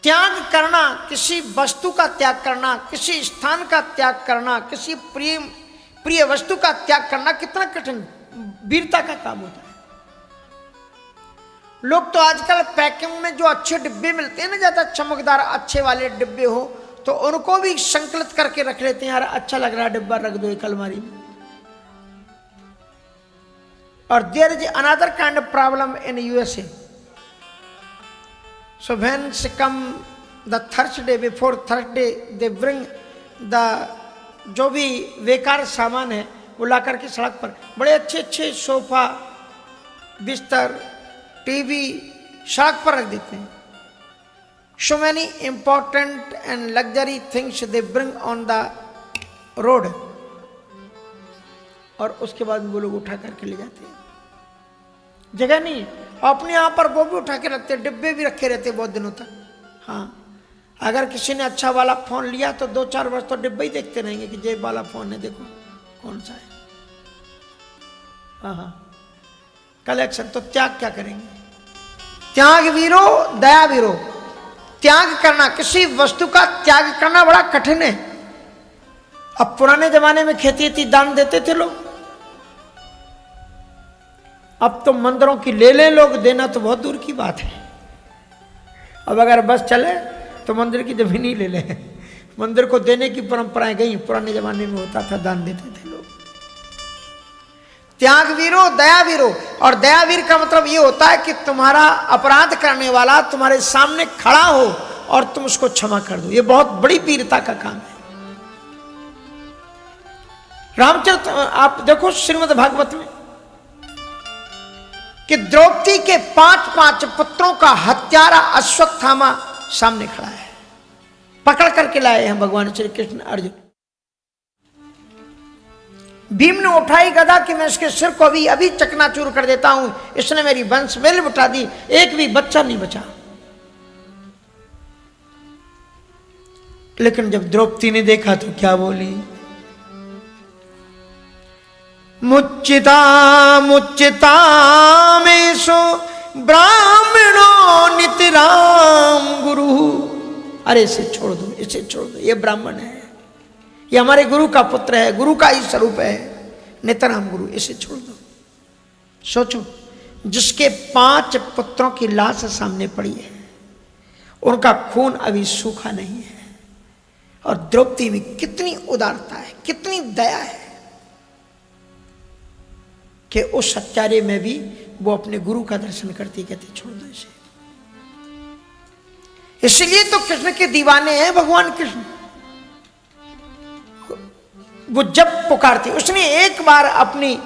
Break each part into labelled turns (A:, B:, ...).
A: त्याग करना, किसी वस्तु का त्याग करना, किसी स्थान का त्याग करना, किसी प्रिय वस्तु का त्याग करना कितना कठिन वीरता का काम होता है। लोग तो आजकल पैकिंग में जो अच्छे डिब्बे मिलते हैं ना, ज्यादा चमकदार अच्छे वाले डिब्बे हो, तो उनको भी संकलित करके रख लेते हैं, यार अच्छा लग रहा है डिब्बा, रख दो एक अलमारी में। और there is another kind of problem in USA. So when she come the Thursday before Thursday they bring the जो भी बेकार सामान है वो ला करके सड़क पर बड़े अच्छे अच्छे सोफा, बिस्तर, टीवी सड़क पर रख देते हैं। So many important and luxury things they bring on the road, और उसके बाद वो लोग उठा करके ले जाते हैं। जगह नहीं, अपने यहाँ पर वो भी उठा के रखते, डिब्बे भी रखे रहते बहुत दिनों तक। हाँ, अगर किसी ने अच्छा वाला फोन लिया तो 2-4 वर्ष तो डिब्बे ही देखते रहेंगे कि ये वाला फोन है, देखो कौन सा है। हाँ हाँ, कलेक्शन। तो त्याग क्या करेंगे? त्याग वीरो दया वीरो। त्याग करना, किसी वस्तु का त्याग करना बड़ा कठिन है। अब पुराने जमाने में खेती दान देते थे लोग, अब तो मंदिरों की ले लें लोग, देना तो बहुत दूर की बात है। अब अगर बस चले तो मंदिर की जमीन ही ले लें। मंदिर को देने की परंपराएं गई, पुराने जमाने में होता था, दान देते थे लोग। त्याग वीरो दया वीरो। और दयावीर का मतलब ये होता है कि तुम्हारा अपराध करने वाला तुम्हारे सामने खड़ा हो और तुम उसको क्षमा कर दो। ये बहुत बड़ी वीरता का काम है। रामचरित आप देखो श्रीमद् भागवत में कि द्रौपदी के 5 पुत्रों का हत्यारा अश्वत्थामा सामने खड़ा है, पकड़ करके लाए हैं भगवान श्री कृष्ण अर्जुन। भीम ने उठाई गदा कि मैं इसके सिर को अभी चकनाचूर कर देता हूं, इसने मेरी वंश मेल उठा दी, एक भी बच्चा नहीं बचा। लेकिन जब द्रौपदी ने देखा तो क्या बोली? मुच्चिता मुच्चिता मेषो ब्राह्मणो नितराम गुरु। अरे इसे छोड़ दो, इसे छोड़ दो, ये ब्राह्मण है, ये हमारे गुरु का पुत्र है, गुरु का ही स्वरूप है, नितराम गुरु, इसे छोड़ दो। सोचो, जिसके 5 पुत्रों की लाश सामने पड़ी है, उनका खून अभी सूखा नहीं है, और द्रौपदी में कितनी उदारता है, कितनी दया है कि उस हत्यारे में भी वो अपने गुरु का दर्शन करती, कहती छोड़ दो इसे। इसलिए तो कृष्ण के दीवाने हैं भगवान कृष्ण। वो जब पुकारती, उसने एक बार अपनी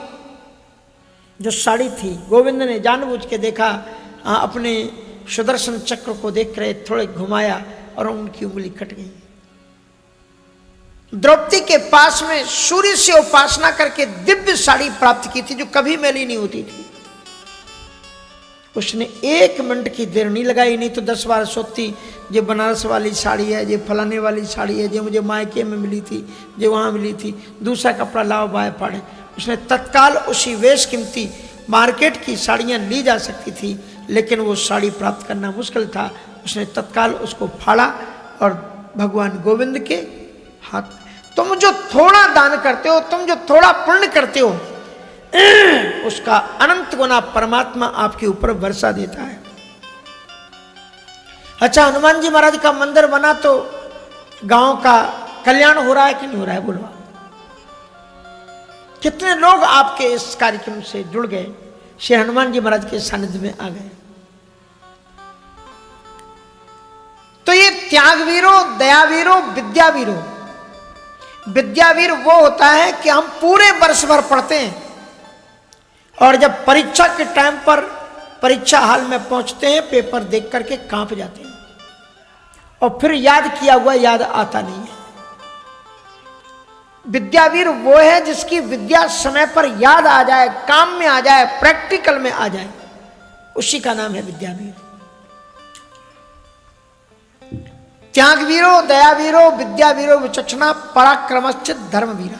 A: जो साड़ी थी, गोविंद ने जानबूझ के देखा, अपने सुदर्शन चक्र को देख रहे, थोड़े घुमाया और उनकी उंगली कट गई। द्रौपदी के पास में सूर्य से उपासना करके दिव्य साड़ी प्राप्त की थी जो कभी मैली नहीं होती थी। उसने 1 मिनट की देर नहीं लगाई, नहीं तो 10 बार सोचती ये बनारस वाली साड़ी है, ये फलाने वाली साड़ी है, जो मुझे मायके में मिली थी, जो वहां मिली थी, दूसरा कपड़ा लाओ बाय पाड़े। उसने तत्काल उसी वेश कीमती मार्केट की साड़ियां ली जा सकती थी, लेकिन वो साड़ी प्राप्त करना मुश्किल था। उसने तत्काल उसको फाड़ा और भगवान गोविंद के हाथ। तुम जो थोड़ा दान करते हो, तुम जो थोड़ा पुण्य करते हो, उसका अनंत गुना परमात्मा आपके ऊपर वर्षा देता है। अच्छा, हनुमान जी महाराज का मंदिर बना तो गांव का कल्याण हो रहा है कि नहीं हो रहा है? बोलो, कितने लोग आपके इस कार्यक्रम से जुड़ गए, श्री हनुमान जी महाराज के सानिध्य में आ गए। तो ये त्यागवीरो, दयावीरो, विद्यावीरो। विद्यावीर वो होता है कि हम पूरे वर्ष भर पढ़ते हैं और जब परीक्षा के टाइम पर परीक्षा हाल में पहुंचते हैं, पेपर देख करके कांप जाते हैं और फिर याद किया हुआ याद आता नहीं है। विद्यावीर वो है जिसकी विद्या समय पर याद आ जाए, काम में आ जाए, प्रैक्टिकल में आ जाए, उसी का नाम है विद्यावीर। त्यागवीरो, दयावीरो, विद्यावीरो, विचक्षणा, पराक्रमश्च धर्मवीरा।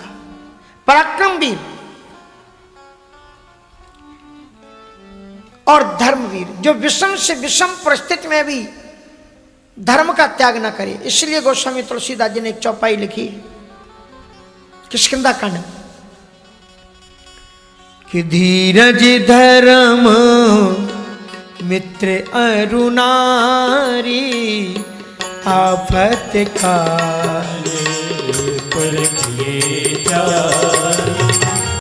A: पराक्रमवीर और धर्मवीर, जो विषम से विषम परिस्थिति में भी धर्म का त्याग ना करे। इसलिए गोस्वामी तुलसीदास जी ने एक चौपाई लिखी किष्किंधा कांड कि धीरज धर्म मित्र अरुणारी आफत काल
B: पर किए जाए